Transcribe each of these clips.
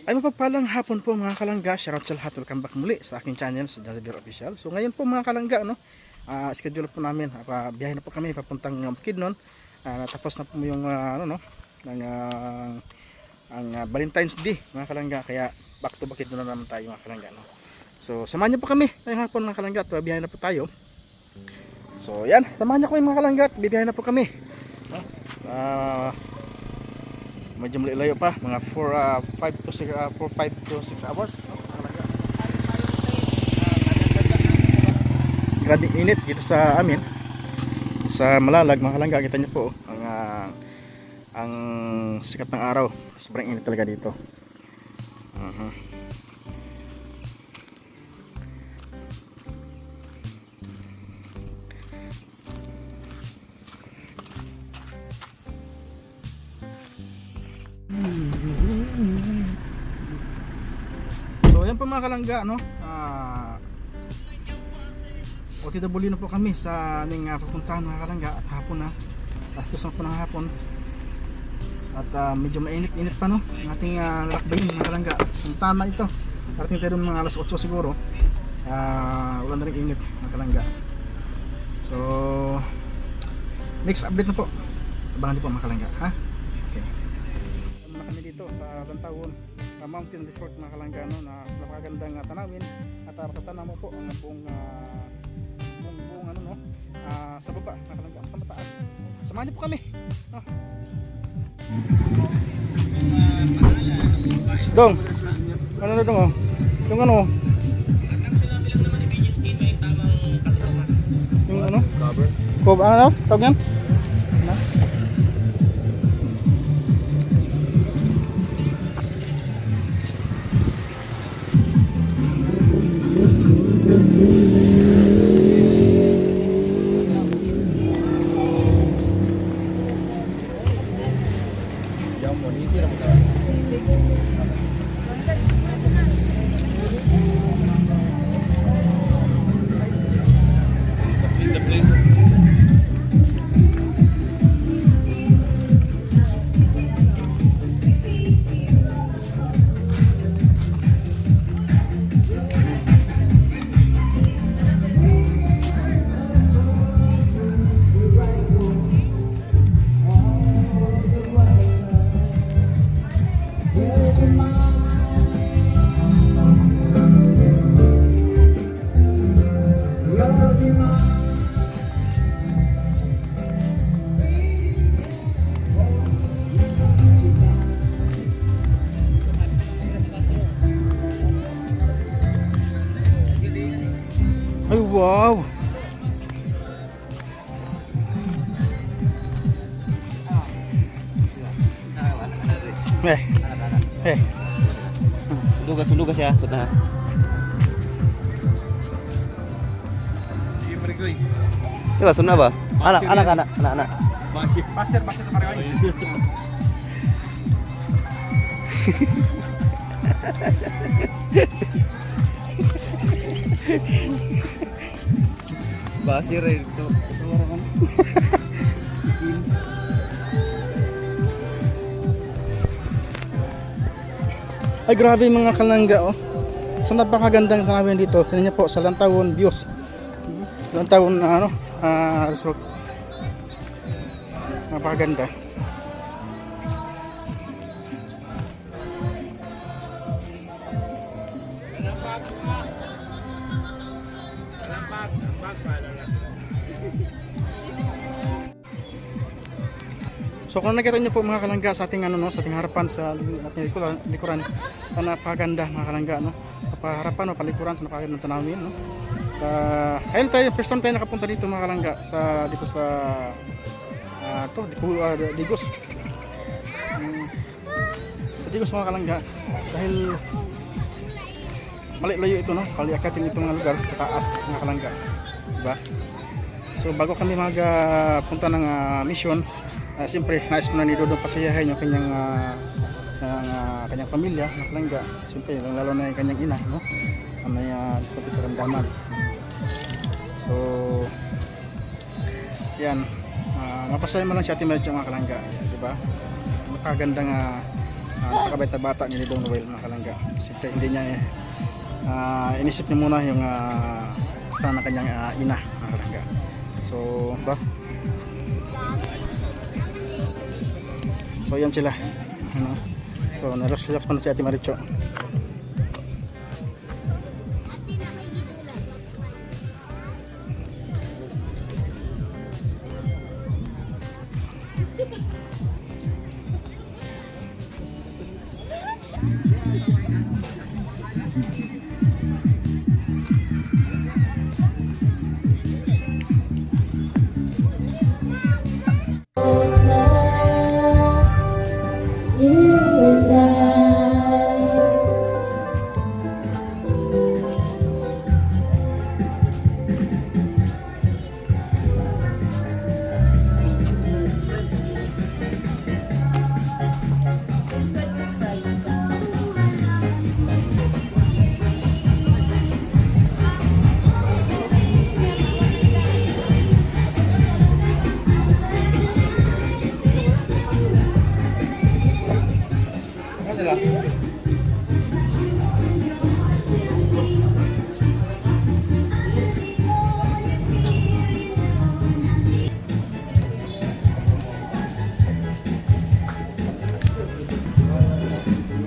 Ay mapagpalang hapon po mga kalangga, shoutout sa lahat, welcome back muli sa aking channel sa Johnny Bear Official. So ngayon po mga kalangga, schedule po namin, biyahe na po kami papuntang Bukidnon. Natapos na po yung ang Valentine's Day mga kalangga, kaya back to Bukidnon na naman tayo mga kalangga. So samahan niyo po kami ngayong hapon mga kalangga, at biyahe na po tayo. So yan, samahan niyo ko mga kalangga, at biyahe na po kami. Medyo malayo pa, mga 5 to 6 hours. Grabe init dito sa amin, sa Malalag mga kalangga. Kita niyo po ang sikat ng araw, sobrang init talaga dito. So yan po mga kalangga, OTW na po kami sa aming pupuntahan mga kalangga, at hapon na, alas 2 na po ng hapon, at medyo mainit-init pa ang ating lakbayin mga kalangga. Yung tama ito, parating tayo mga alas 8 siguro, wala na rin init mga kalangga. So next update na po, abangan niyo po mga kalangga, ha? Okay, kami dito sa Bantawon Mountain Resort mga kalangga, na sa napakagandang tanawin, at tatanaw mo po ang buong sa baba mga kalangga, sa mataas. Samahan niyo po kami. Dong, ano na dong yung yung cover? Cover, tawag yan? Ay wow! Sulugas ya, sudah. Coba sunah ba? Anak. Pasir kemarin. Basir itu. Ay grabe mga kalangga, sa napakagandang tanawin dito. Tingnan niyo po sa Lantawon views, Lantawon resort, napakaganda. So kung nakita niyo po mga kalangga sa ating sa ating harapan, sa ating likuran, napakaganda mga kalangga, kapaharapan o palikuran sa napakagandang tanawin, ayun tayo, first time tayo nakapunta dito mga kalangga, dito sa Digos. Sa Digos mga kalangga, dahil malayo ito, paliakatin itong lugar, kataas mga kalangga, diba? So bago kami punta ng mission, siyempre nais mo na ni Dodong pasiyahin yung kanyang pamilya na kalangga. Siyempre lalo na yung kanyang ina, may karamdaman. So yan, mapasaya mo lang si Ate Medyo mga kalangga, di ba? Napakagandang napakabait na bata ni Dong Noel mga kalangga. Siyempre hindi niya inisip niya muna yung sana kanyang ina mga kalangga. So ba? So yan sila. Ano? So na-relax pa na si Ate Maricho.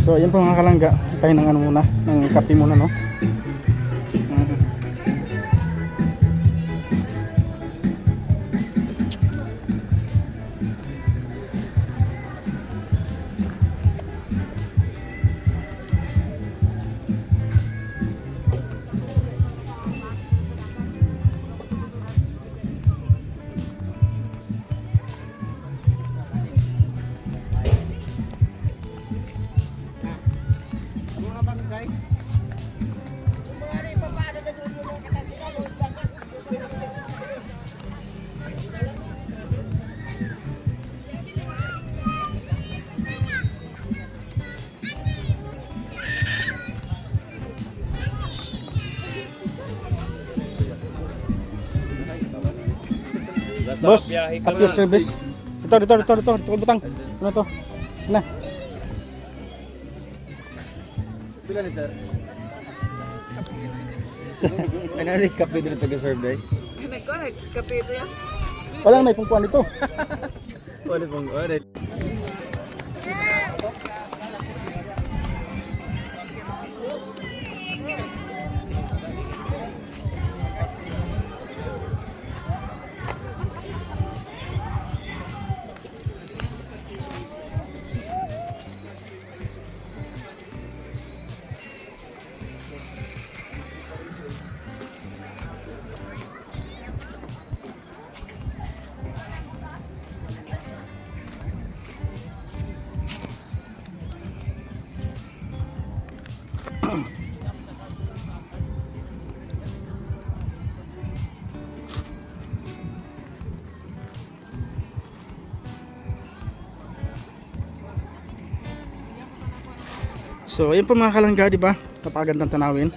So ayun po mga kalangga, tayo ng ano muna, ng kape muna no. Boss, up your service. Ito, butang. Ano to? Na. Pila ni sir? Ano ni kape dito taga-serve day? Kape ito yan? Walang may pungkuan dito. Wala pong wala. So ayun po mga kalangga, di ba? Napakagandang tanawin.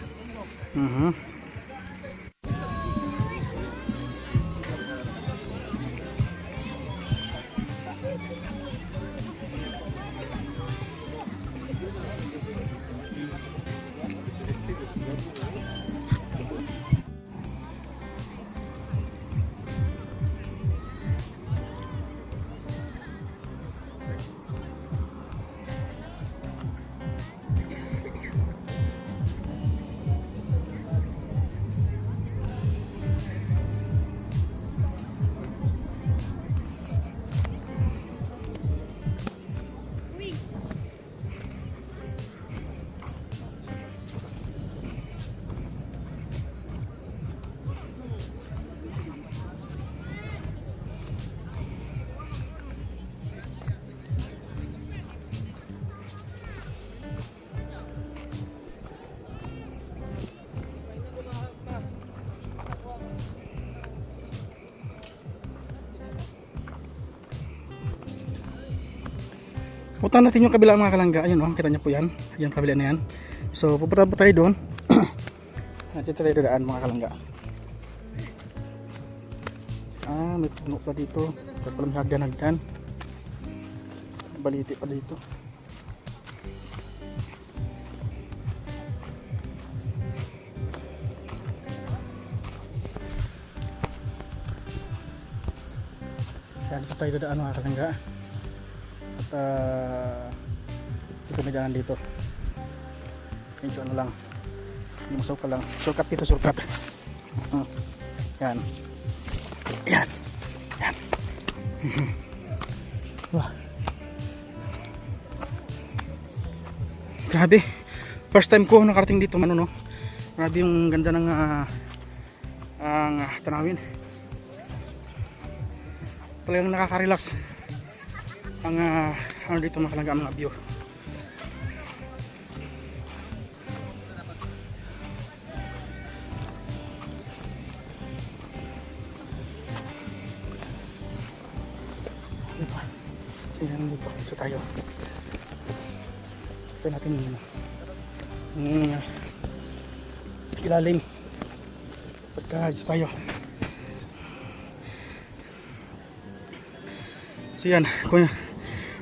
Punta natin yung kabila mga kalangga. Ayun oh, kita niyo po yan. Yan kabila na yan. So pupunta po tayo doon. At ito tayo dadaan mga kalangga. May puno pa dito. Ito pala may hagdan. Baliti pa dito. Yan pa tayo dadaan mga kalangga. At ito may daan dito. Medyo ano lang. Hindi masaw ka lang. Shortcut dito, shortcut. Yan. Yan. Yan. Wah. Grabe. First time ko nakarating dito man no. Grabe yung ganda ng ang tanawin. Talagang nakaka-relax ang ano dito mga kalangga, mga view. Diba? Tingnan dito. So tayo. Ito natin ilalim. Pagka tayo. So yan,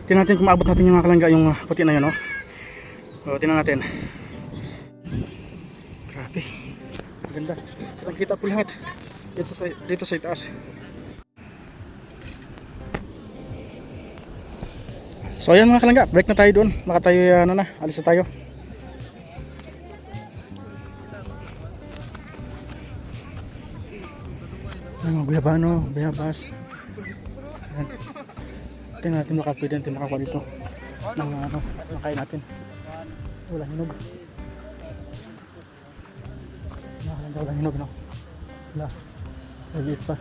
tingnan natin kung maabot natin yung mga kalangga yung puti na yun, no? So tingnan natin. Grabe. Maganda. Kitang-kita po lahat. Dito sa itaas. So ayan mga kalangga, break na tayo doon. Baka tayo ano na, alis na tayo. Ano, guyabano, bayabas. Ayan. Tingnan natin baka pwede natin makakuha dito ng ano, makain natin. Wala hinog. Wala hinog, no? Wala. Maliit pa.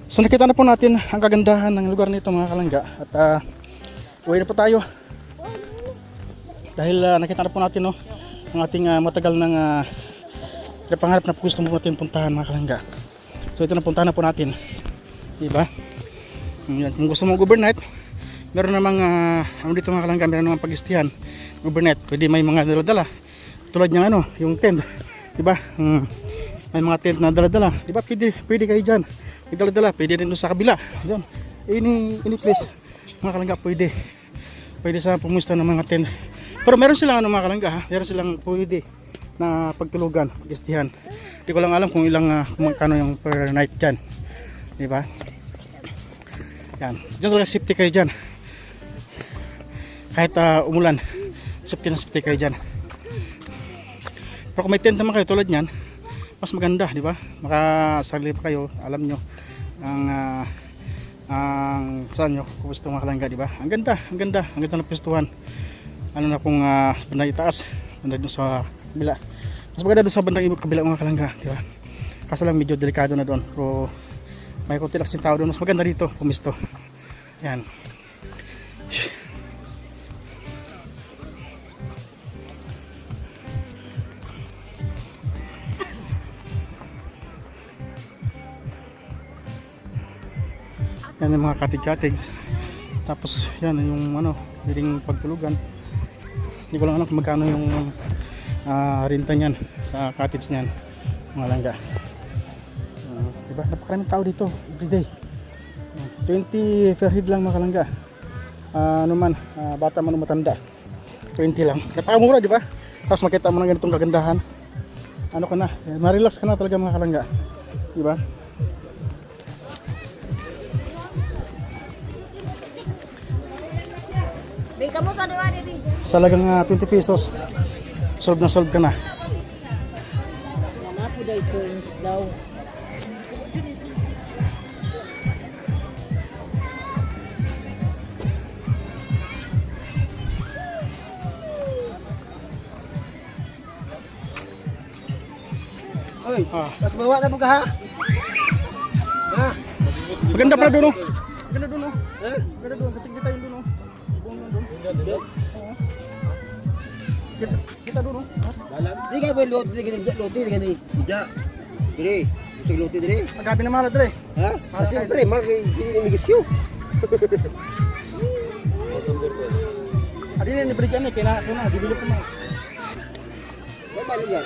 So nakita na po natin ang kagandahan ng lugar nito mga kalangga at uwi na po tayo dahil nakita na po natin no, ang ating matagal ng pangarap na gusto mo natin puntahan mga kalangga. So ito na puntahan na po natin, diba? Kung gusto mo overnight, meron namang ano dito mga kalangga, meron namang pag-istihan overnight, pwede may mga dala-dala tulad ng ano, yung tent, diba? May mga tent na dala-dala, diba? Pwede kayo dyan magdala-dala, pwede rin doon sa kabila doon, any place mga kalangga, pwede sa pumusta ng mga tent. Pero meron silang ano mga kalangga ha? Meron silang pwede na pagtulugan, pag-istihan. Hindi ko lang alam kung ilang kung magkano yung per night dyan, diba? Yan, dyan talaga safety kayo dyan kahit umulan, safety na safety kayo dyan. Pero kung may tent naman kayo tulad nyan, mas maganda, di ba? Makasarili pa kayo, alam nyo ang saan nyo kung gusto mga kalangga, di ba? Ang ganda ng pistuhan. Ano na kung bandang itaas, bandang doon sa kabila. Mas maganda doon sa bandang kabila mga kalangga, di ba? Kaso lang medyo delikado na doon. Pero may konti lang tao doon, mas maganda dito pumisto. Yan. Yan yung mga katig-katig. Tapos yan yung ano, piling pagtulugan. Hindi ko lang alam kung magkano yung renta niyan sa cottage niyan mga langga. Diba? Napakaraming tao dito everyday. 20 per head lang mga kalangga. Ano man, bata man o matanda. 20 lang. Napakamura, di ba? Tapos makita mo ng ganitong kagandahan. Ano ka na, ma-relax ka na talaga mga kalangga. Di ba? May kamu sa diwa dito. Sa lagang 20 pesos, solve na solve ka na. Yan na po dahil coins daw. Oy, mas bawa na mo ka ha? Ha? Maganda pala doon, oh. Maganda doon, oh. Maganda doon, kating-kita yun doon, oh. Kita doon, oh. Di ka ba lote, di ka ni Ija. Dire, gusto lote dire. Magabi na mahal, Dre. Ha? Siyempre, negosyo. Adi na, nibalikan eh, kaya na, bibili ko na. balik yan.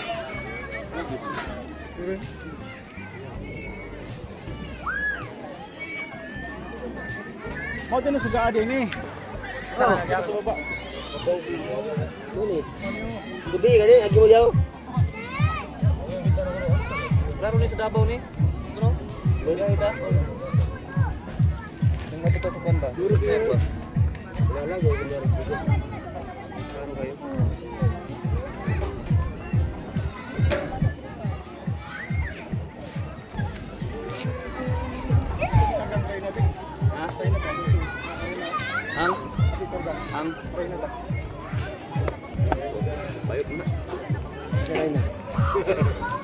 Mau din sa suga din eh. Oh, Sa baba. Nuni. Gabi ka din, agi mo yaw. Laro ni sa Davao ni. Ano? Wala ita. Nang matuto sa kan ba? Duro kayo. Wala lang, yung kunyari dito. Laro kayo. Ha? Ang bayot na. Saray na. Saray na.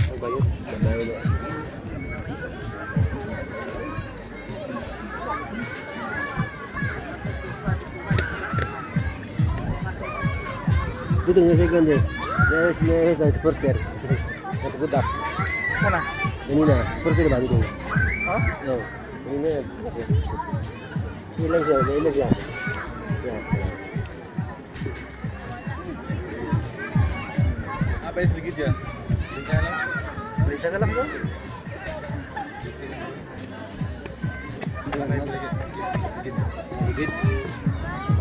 Ang bayot. Saray na. Dito nga second eh. Yes, supporter. Nagputak. Sana. Kanina, supporter ba dito? Ha? No. Kanina. Ilan siya? Ilan siya? Yan. apa yang sedikit ya? Rencana. Bisa ka lang ko. Dikit.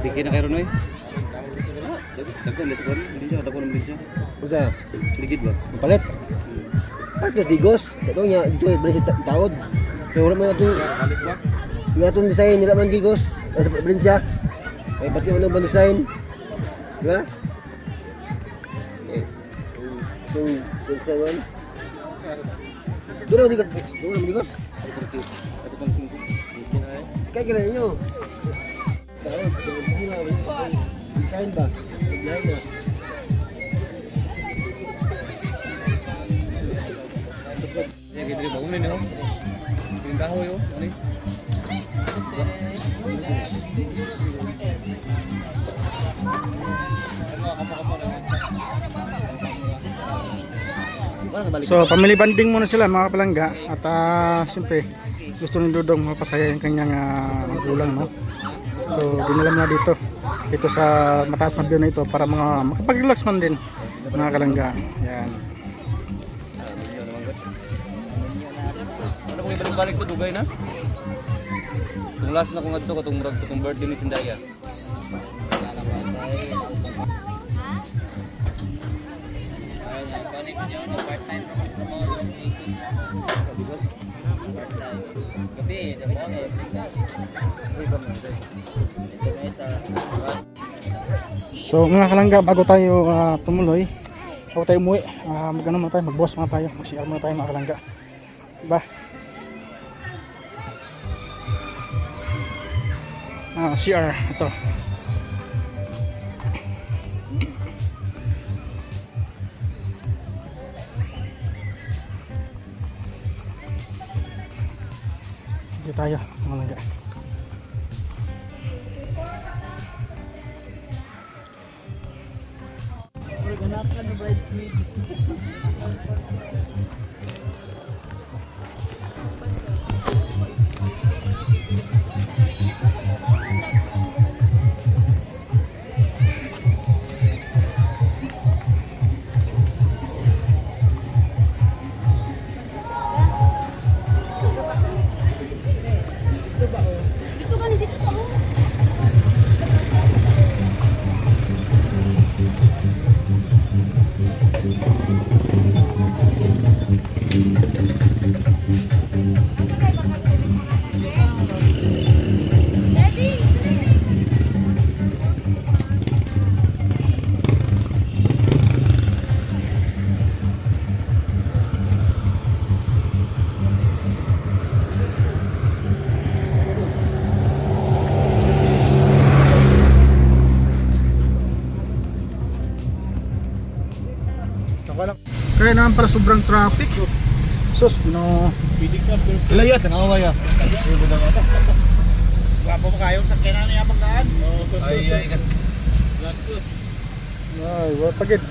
Dikit na kayo Ronoy. Dagdag na sa kuwan. Hindi siya dako ng siya. Usa? Dikit ba? Palit. Palit digos. Katong niya dito beres taod. Kaya wala mo ito. Balik ba? Nga itong design nila man digos. Sa Probinsya. Ay pati mo nang design. Diba? Itong design man. Doon ang digos. Doon ang digos. Ito kan 5. Dikit na eh. Kaya kailan nyo. Taod. Design ba? Design na. Ya gitu bangun ini om. Pindah ho yo. Ani. So, family banding muna sila mga kapalangga at siyempre gusto ni Dudong mapasaya yung kanyang magulang, no? So, dinala na dito sa mataas na view na ito para makapag-relax man din mga kalangga. Yan. Ano kung ibalik to dugay na? Kung last na kung adto katong murag to kung birthday ni Sindaya. So mga kalangga, bago tayo tumuloy, bago tayo umuwi, mag-ano muna tayo, mag-boss muna tayo, mag-CR muna tayo mga kalangga. Diba? CR, ito. Dito tayo mga kalangga. Kaya naman pala sobrang traffic. Sus, no. Layat na awaya. Gwapo mo kayo sa kainan niya pagkaan. Ay ay kan. Ay, wala pagid.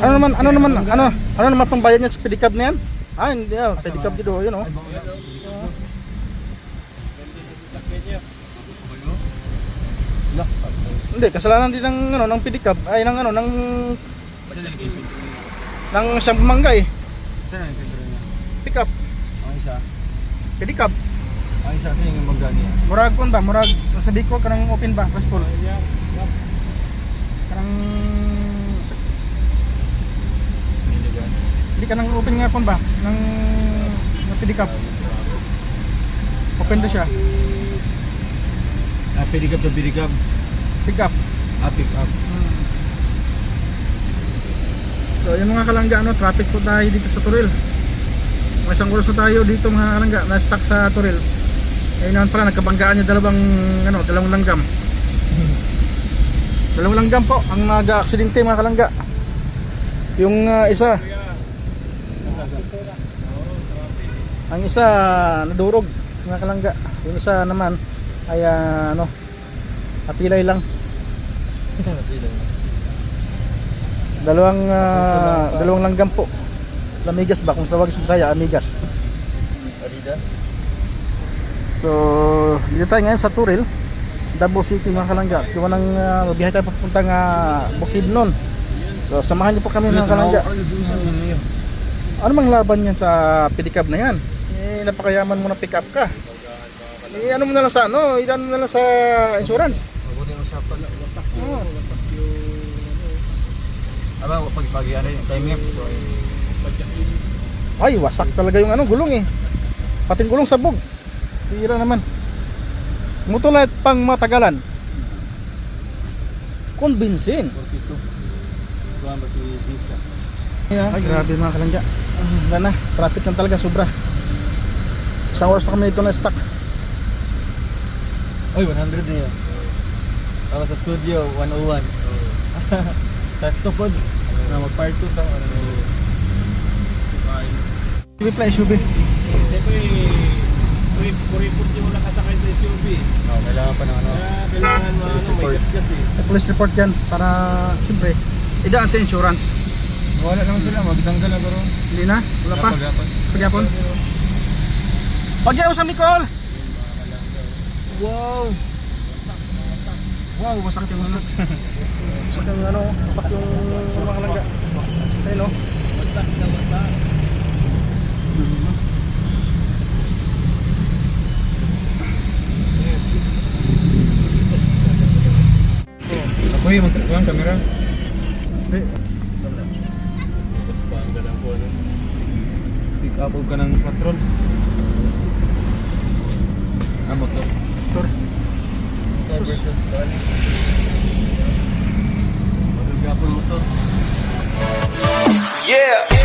Ano naman tong bayad niya sa pedicab na yan? Ah, hindi pedicab dito, yun oh. Hindi, kasalanan din ng pedicab, ay ng siyang mangga eh. Saan ang kentro niya? Pick up, Ang isa? pedicab. Ang isa sa yung magani niya? Murag kon ba, murag sa diko kanang open ba, passport. Kanang hindi kanang open nga kon ba ng pedicab. Open na siya. Pedicab to pedicab. Pick up. Pick up. So yung mga kalangga, traffic po tayo dito sa Turil. May isang oras na tayo dito mga kalangga, na-stuck sa Turil. Ayun naman pala, nagkabanggaan yung dalawang langgam. Dalawang langgam po ang nag-aksidente mga kalangga. Yung isa, ang isa nadurog mga kalangga. Yung isa naman ay napilay lang. Dalawang langgam po. Amigas ba kung tawag sa Bisaya, amigas. Adidas. So, dito tayo ngayon sa Turil, Davao City mga kalangga. Kung nang mabiyahe tayo papuntang Bukidnon. So, samahan niyo po kami mga kalangga. Ano mang laban yan sa pedicab na yan? Eh, napakayaman mo na pick up ka. Eh, ano mo na lang sa ilan mo na lang sa insurance. Mabuti mo siya pala. Oh. Pag-pagi ano yung timing. Ay, wasak talaga yung gulong eh. Pati yung gulong sabog. Tira naman. Mutulat pang matagalan. Convincing. 42. Kuha ba si Visa? Ay, grabe mga kalangga. Wala na, traffic lang talaga, sobra. Isang oras na kami dito na stuck. Oy, 100 na yun. Ako sa studio, 101. Sakto po. Na mag-part 2 ka. SUV pala, SUV. Kuripot yung nakasakay sa SUV. No, kailangan pa ng Kailangan mo may gasgas eh. Police report yan para, siyempre, idaan sa insurance. Wala naman sila, magtanggal na bro. Hindi na? Wala pa? Pagyapon? Pagyapon sa Micol! Wow! Wow, wasak yung wasak yung wasak yung mga kalangga. Ayun o. Wasak na wasak. Ako yung magtrakuhan, camera. Eh, Mas bangga lang po. Pick up ka ng patrol. Motor. motor. Motor versus balik. Motor gapon motor. Yeah.